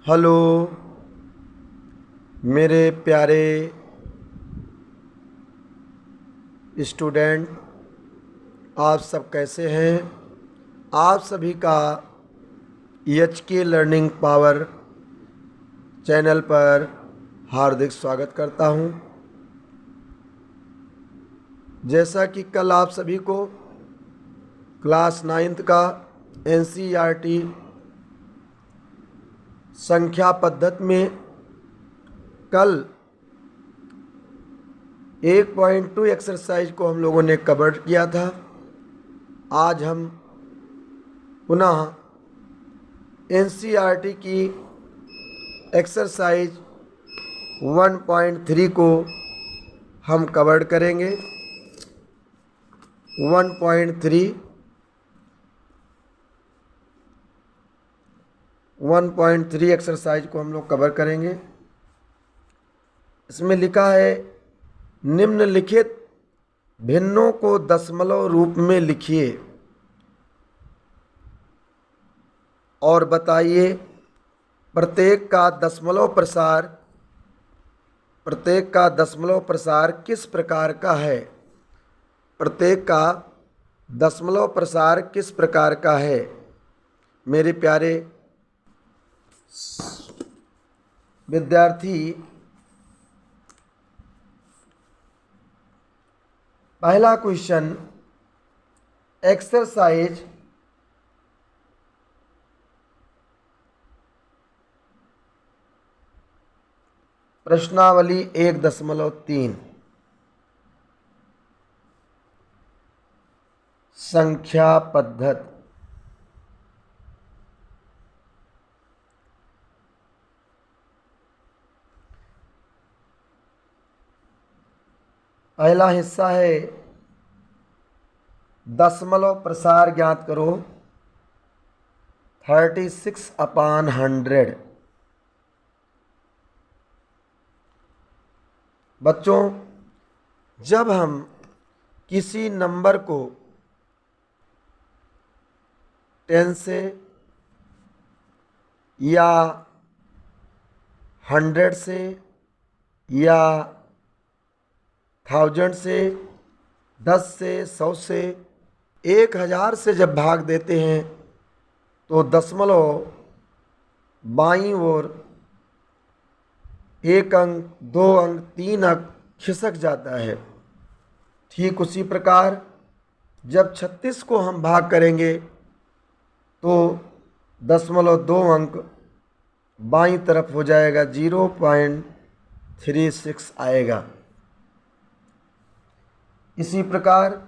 Hello मेरे प्यारे student, आप सब कैसे हैं। आप सभी का EHK लर्निंग पावर चैनल पर हार्दिक स्वागत करता हूं। जैसा कि कल आप सभी को क्लास 9th का NCERT संख्या पद्धति में कल 1.2 एक्सरसाइज को हम लोगों ने कवर किया था। आज हम पुनः NCERT की एक्सरसाइज 1.3 को हम कवर करेंगे। 1.3 एक्सरसाइज को हम लोग कवर करेंगे। इसमें लिखा है, निम्नलिखित भिन्नों को दशमलव रूप में लिखिए और बताइए प्रत्येक का दशमलव प्रसार किस प्रकार का है। प्रत्येक का दशमलव प्रसार किस प्रकार का है। मेरे प्यारे विद्यार्थी, पहला क्वेश्चन, एक्सरसाइज प्रश्नावली 1.3 संख्या पद्धति। पहला हिस्सा है दशमलव प्रसार ज्ञात करो। 36/100। बच्चों, जब हम किसी नंबर को 10 से या 100 से या 1000 से, 10 से, 100 से, 1000 से जब भाग देते हैं तो दशमलव बाईं ओर 1 अंक, 2 अंक, 3 अंक खिसक जाता है। ठीक उसी प्रकार जब 36 को हम भाग करेंगे तो दशमलव 2 अंक बाईं तरफ हो जाएगा, 0.36 आएगा। इसी प्रकार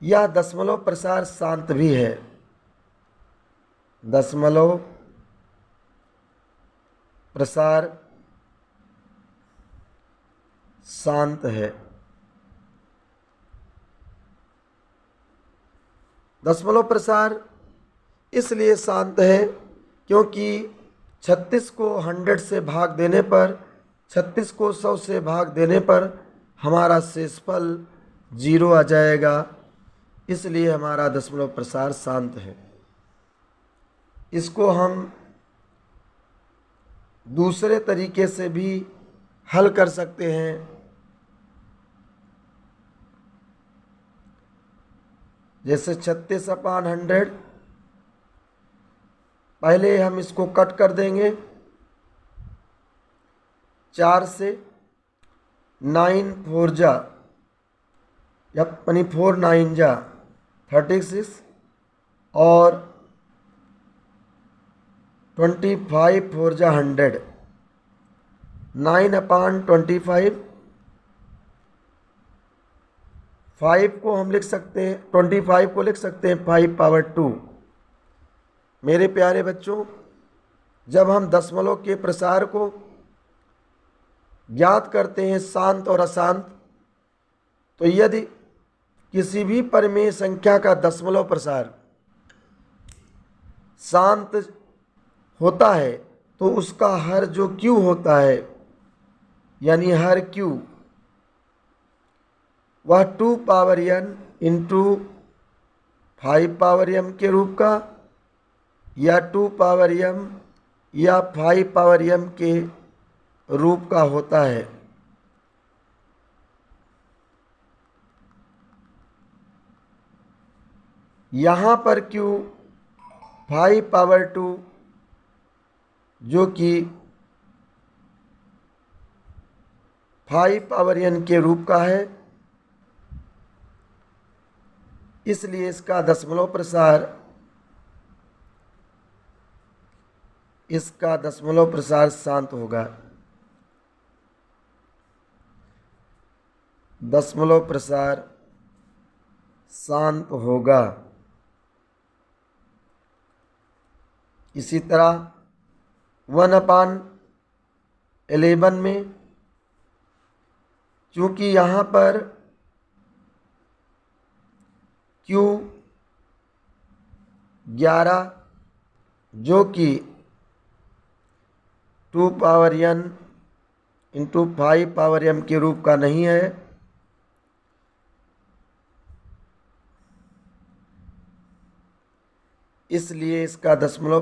यह दशमलव प्रसार शांत भी है। दशमलव प्रसार शांत है। दशमलव प्रसार इसलिए शांत है क्योंकि 36 को 100 से भाग देने पर, 36 को 100 से भाग देने पर हमारा शेषफल 0 आ जाएगा। इसलिए हमारा दशमलव प्रसार शांत है। इसको हम दूसरे तरीके से भी हल कर सकते हैं। जैसे 36/100, पहले हम इसको कट कर देंगे। 4 से 9 4 जा, या 4 9 जा 36, और 25 4 जा 100। 9/25, 5 को हम लिख सकते हैं, 25 को लिख सकते हैं 5/2। मेरे प्यारे बच्चों, जब हम दशमलव के प्रसार को ज्ञात करते हैं शांत और अशांत, तो यदि किसी भी परिमेय संख्या का दशमलव प्रसार शांत होता है तो उसका हर जो Q होता है, यानी हर Q वह 2 power n into 5 power m के रूप का या 2 पावर m या 5 पावर m के रूप का होता है। यहाँ पर q 5 पावर 2 जो कि 5 पावर n के रूप का है, इसलिए इसका दशमलव प्रसार शांत होगा। दशमलव प्रसार शांत होगा। इसी तरह 1/11 में चूंकि यहाँ पर Q 11 जो कि 2 power n into 5 power m के रूप का नहीं है, इसलिए इसका दशमलव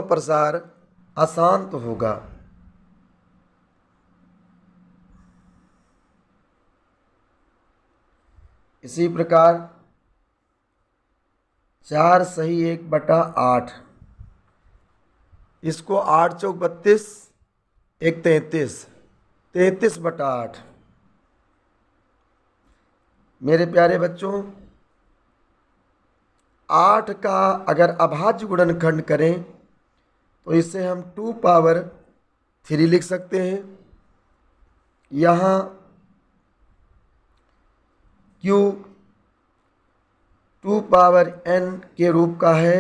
प्रसार अशांत होगा। इसी प्रकार 4 सही 1/8, इसको 8 चौक 32, 1 33, 33/8। मेरे प्यारे बच्चों, 8 का अगर अभाज्य गुणनखंड करें तो इसे हम 2 पावर 3 लिख सकते हैं। यहाँ Q 2 पावर n के रूप का है,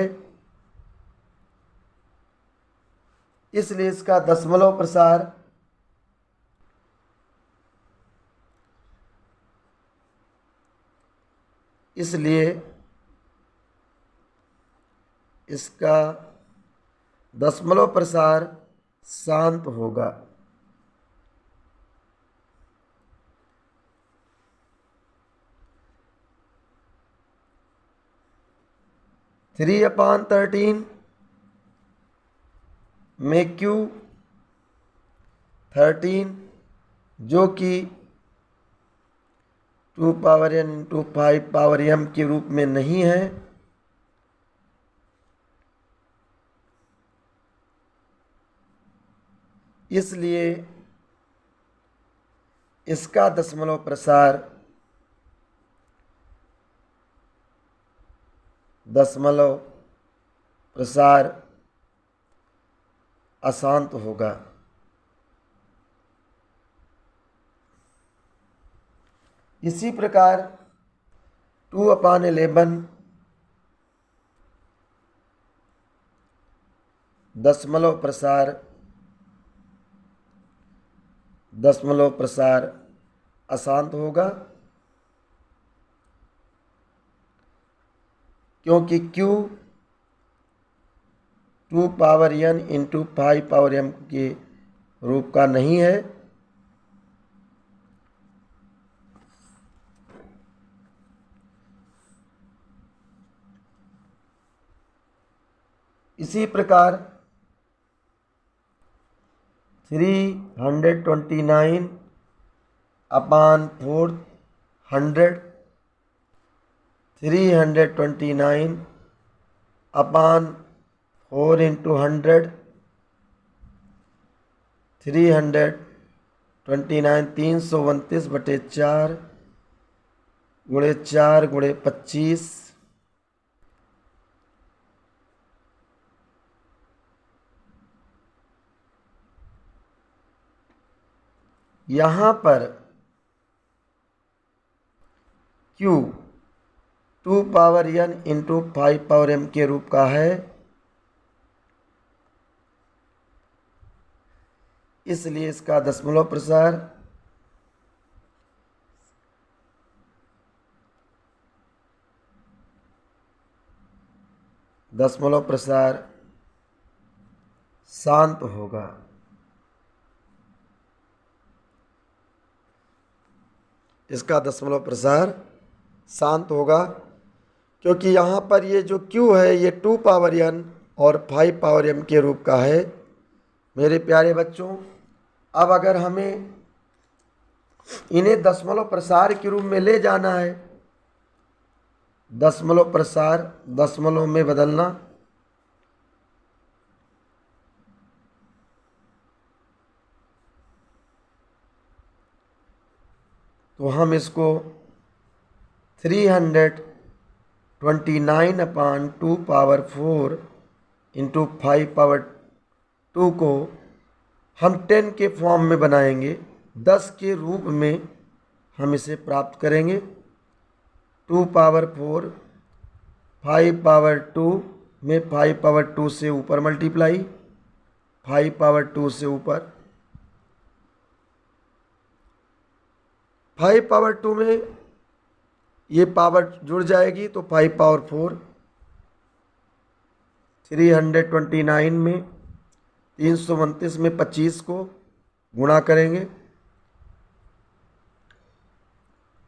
इसलिए इसका दशमलव प्रसार शांत होगा। 3/13 में Q 13 जो कि 2 power n into 5 power m के रूप में नहीं है, इसलिए इसका दशमलव प्रसार अशांत होगा। इसी प्रकार 2/11 दशमलव प्रसार अशांत होगा, क्योंकि Q 2 power n into 5 power m के रूप का नहीं है, इसी प्रकार 329/400 329/4 इंटू 100 329 329/4 गुणे 4 गुणे 25, यहाँ पर Q 2 power n into 5 power m के रूप का है, इसलिए इसका दशमलव प्रसार शांत होगा। इसका दशमलव प्रसार शांत होगा, क्योंकि यहाँ पर ये जो Q है ये 2 पावर n और 5 पावर m के रूप का है। मेरे प्यारे बच्चों, अब अगर हमें इन्हें दशमलव प्रसार के रूप में ले जाना है, दशमलव प्रसार दशमलव में बदलना, तो हम इसको 329/2 पावर 4 इंटू 5 पावर 2 को हम 10 के फॉर्म में बनाएंगे, 10 के रूप में हम इसे प्राप्त करेंगे। 2 पावर 4 5 पावर 2 में 5 पावर 2 से ऊपर मल्टीप्लाई, 5 पावर 2 से ऊपर, 5 पावर 2 में ये पावर जुड़ जाएगी तो 5 पावर 4, 329 में 329 में 25 को गुणा करेंगे,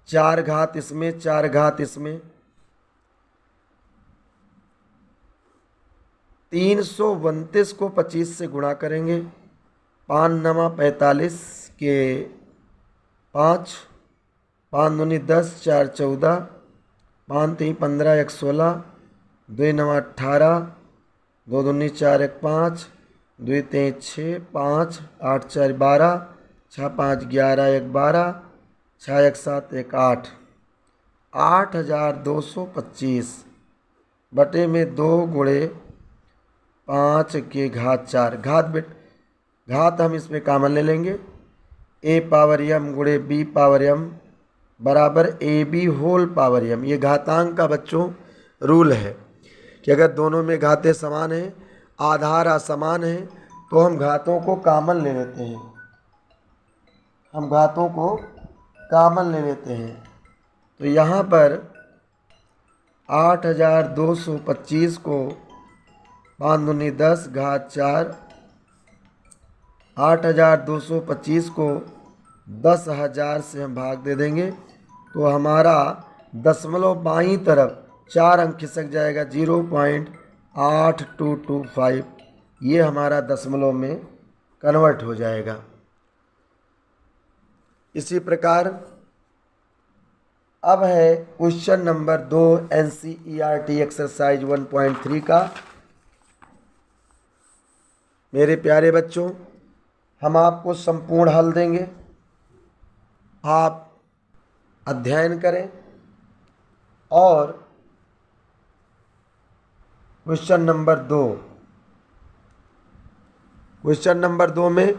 4 घात इसमें 4 घात इसमें, 329 को 25 से गुणा करेंगे, 5 नमा 45 के 5, 5 दूनी 10, 4 14, 5 3 15, 1 16, 2 9 18, 2 दूनी 4 1 5, 2 3 6 5, 8 4 12, 6 5 11, 1 12, 6 1 7 1 8, 8225 बटे में 2 गुणे 5 के घात 4, घात हम इसमें कॉमन ले लेंगे, a पावर m गुणे b पावर m बराबर ab होल पावर m। ये घातांक का बच्चों रूल है कि अगर दोनों में घातें समान हैं, आधार असमान है, तो हम घातों को कॉमन ले लेते हैं, हम घातों को कॉमन ले लेते हैं। तो यहाँ पर 8225 को 5 दूनी 10 घात 4, 8225 को 10,000 से हम भाग दे देंगे तो हमारा दशमलव बाईं तरफ 4 अंक खिसक जाएगा, 0.8225, ये हमारा दशमलव में कन्वर्ट हो जाएगा। इसी प्रकार अब है क्वेश्चन नंबर 2 NCERT एक्सरसाइज 1.3 का। मेरे प्यारे बच्चों, हम आपको संपूर्ण हल देंगे, आप अध्ययन करें और क्वेश्चन नंबर 2 में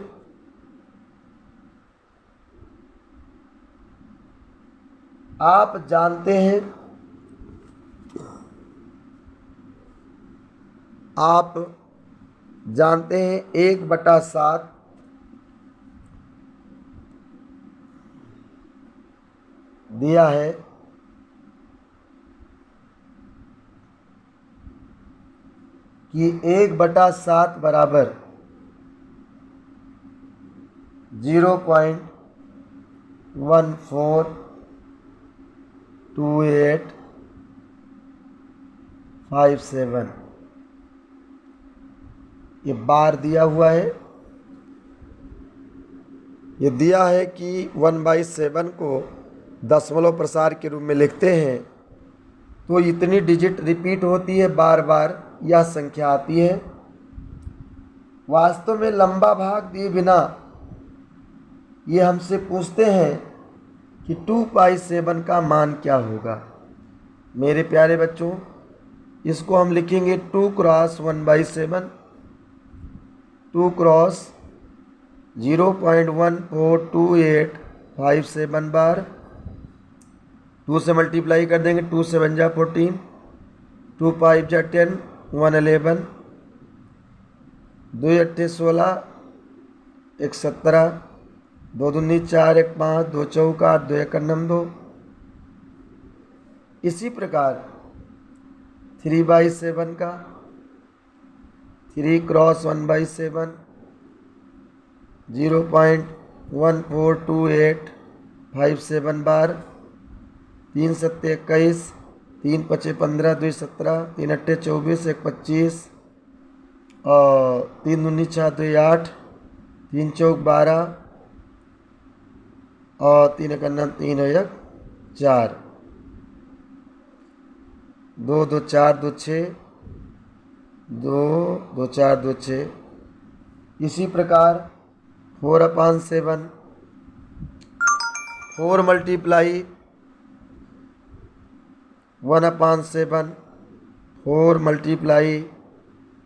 आप जानते हैं, 1/7 दिया है, कि 1/7 बराबर 0.142857 ये बार दिया हुआ है। ये दिया है कि 1/7 को दशमलव प्रसार के रूप में लिखते हैं तो इतनी डिजिट रिपीट होती है, बार बार यह संख्या आती है। वास्तव में लंबा भाग दिए बिना ये हमसे पूछते हैं कि 2/7 का मान क्या होगा। मेरे प्यारे बच्चों, इसको हम लिखेंगे 2 क्रॉस 1/7, 2 क्रॉस 0.142857 बार, 2 से मल्टीप्लाई कर देंगे, 2 7 जा 14, 2 5 जा 10, 1 11, 2 8 16, 1 17, 2 दूनी 4, 1 5, 2 चौका 8, 2 1 9 2। इसी प्रकार 3/7 का 3 क्रॉस 1/7 0.142857 बार। 3 सत्ते 21, 3 पचे 15, 2 17, 3 अट्ठे 24, 1 25 और 3 दूनी 6, 2 8, 3 चौक 12 और 3 एकन्ना 3 1 4, 2 2 4 2 6, 2 2 4 2 6। इसी प्रकार 4/7 4 मल्टीप्लाई 1/7 4 मल्टीप्लाई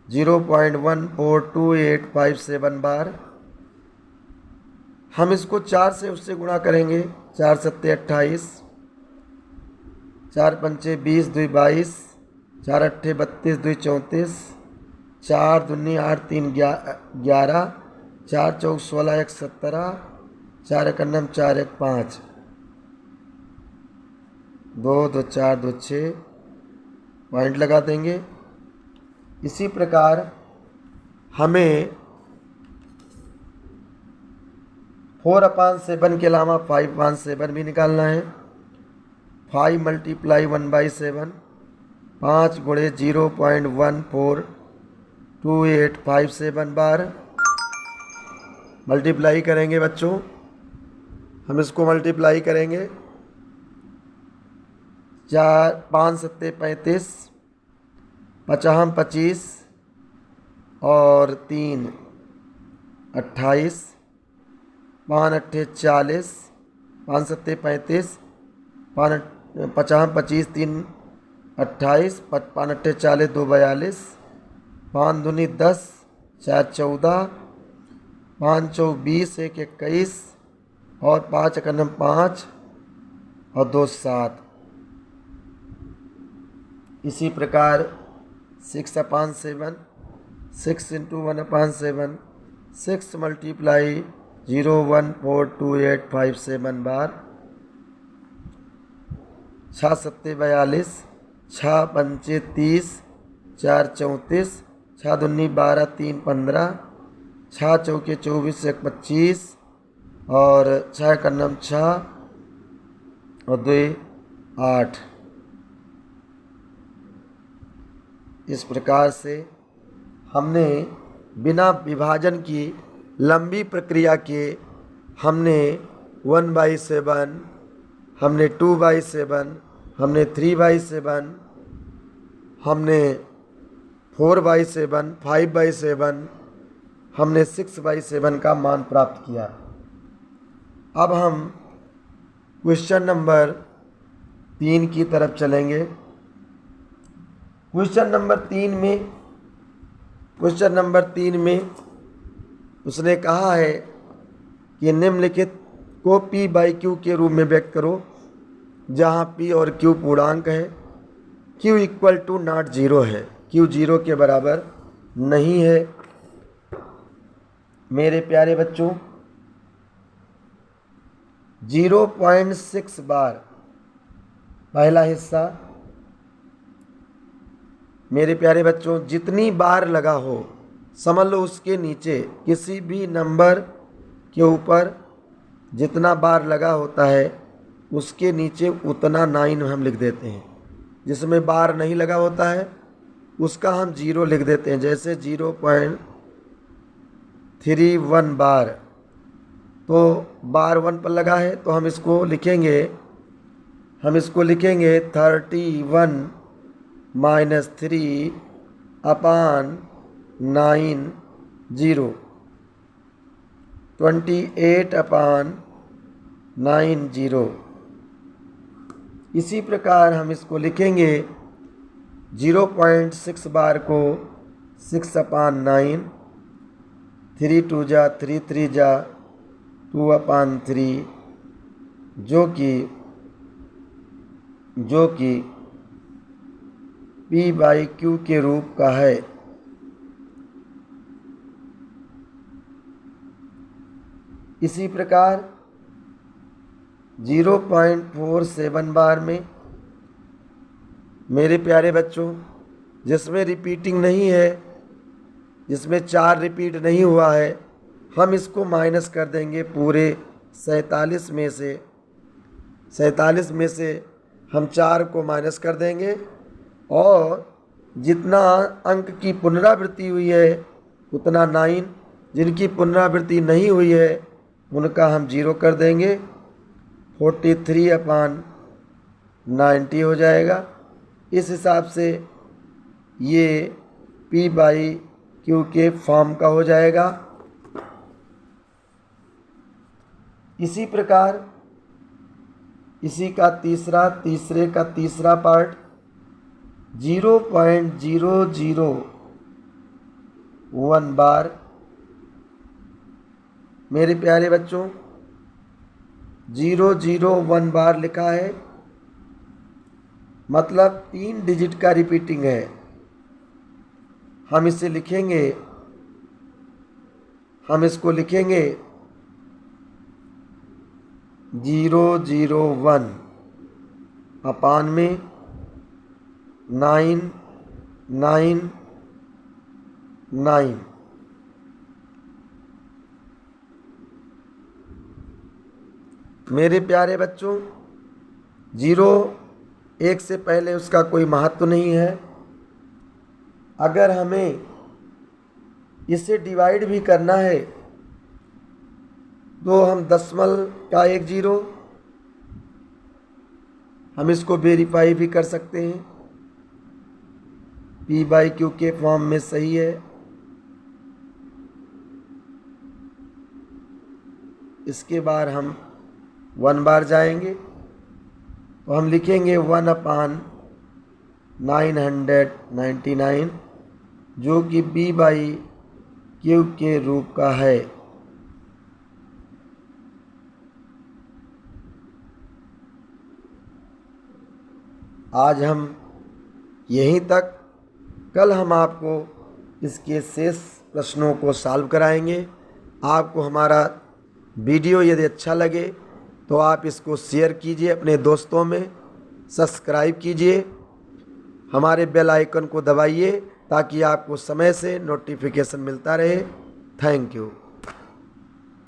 0.142857 बार। हम इसको 4 से उससे गुणा करेंगे। 4 सत्ते 28, 4 पंचे 20, 2 22, 4 अट्ठे 32, 2 34, 4 दूनी 8, 3 11, 4 चौक 16, 1 17, 4 एकन्नम 4 1 5, 2 2 4 2 6 पॉइंट लगा देंगे। इसी प्रकार हमें 4/7 के अलावा 5/7 भी निकालना है। 5 मल्टीप्लाई 1/7 5 गुणे 0.142857 बार। मल्टीप्लाई करेंगे बच्चों, हम इसको मल्टीप्लाई करेंगे। 4 5 सत्ते 35, 55 25 और 3 28, 5 अट्ठे 40, 5 सत्ते 35, 55 25, 3 28, 5 अट्ठे 40, 2 42, 5 दूनी 10, 4 14, 5 चौक 20, 1 21 और 5 एकन्नम 5 और 2 7। इसी प्रकार 6/7 6 इंटू 1/7 6 मल्टीप्लाई 0.142857 बार। 6 सत्ते 42, 6 पंचे 30, 4 34, 6 दूनी 12, 3 15, 6 चौके 24, 1 25 और 6 एकन्नम 6 और 2 8। इस प्रकार से हमने बिना विभाजन की लंबी प्रक्रिया के हमने 1/7, हमने 2/7, हमने 3/7, हमने 4/7, 5/7, हमने 6/7 का मान प्राप्त किया। अब हम क्वेश्चन नंबर 3 की तरफ चलेंगे। क्वेश्चन नंबर 3 में उसने कहा है कि निम्नलिखित को P/Q के रूप में व्यक्त करो, जहाँ P और Q पूर्णांक है। Q = नॉट 0 है, Q 0 के बराबर नहीं है। मेरे प्यारे बच्चों 0.6 बार पहला हिस्सा। मेरे प्यारे बच्चों जितनी बार लगा हो समझ लो उसके नीचे किसी भी नंबर के ऊपर जितना बार लगा होता है उसके नीचे उतना 9 हम लिख देते हैं। जिसमें बार नहीं लगा होता है उसका हम 0 लिख देते हैं। जैसे 0.31 बार, तो बार 1 पर लगा है तो हम इसको लिखेंगे 31 - 3/9 0, 28/9 0। इसी प्रकार हम इसको लिखेंगे 0.6 बार को 6/9, 3 2 जा 3 3 जा 2/3 जो कि P/Q के रूप का है। इसी प्रकार 0.47 बार में मेरे प्यारे बच्चों जिसमें रिपीटिंग नहीं है, जिसमें 4 रिपीट नहीं हुआ है, हम इसको माइनस कर देंगे पूरे 47 में से। 47 में से हम 4 को माइनस कर देंगे और जितना अंक की पुनरावृत्ति हुई है उतना 9, जिनकी पुनरावृत्ति नहीं हुई है उनका हम 0 कर देंगे। 43/90 हो जाएगा। इस हिसाब से ये P/Q के फॉर्म का हो जाएगा। इसी प्रकार इसी का तीसरे का तीसरा पार्ट 0.001 बार। मेरे प्यारे बच्चों 001 बार लिखा है, मतलब 3 डिजिट का रिपीटिंग है। हम इसे लिखेंगे, हम इसको लिखेंगे 001 अपान में 999। मेरे प्यारे बच्चों 1 से पहले उसका कोई महत्व नहीं है। अगर हमें इसे डिवाइड भी करना है तो हम दशमलव का 1 0, हम इसको वेरीफाई भी कर सकते हैं, P/Q के फॉर्म में सही है। इसके बाद हम 1 बार जाएंगे तो हम लिखेंगे 1/999 जो कि B/Q के रूप का है। आज हम यहीं तक, कल हम आपको इसके शेष प्रश्नों को सॉल्व कराएंगे। आपको हमारा वीडियो यदि अच्छा लगे तो आप इसको शेयर कीजिए अपने दोस्तों में, सब्सक्राइब कीजिए, हमारे बेल आइकन को दबाइए ताकि आपको समय से नोटिफिकेशन मिलता रहे। Thank you.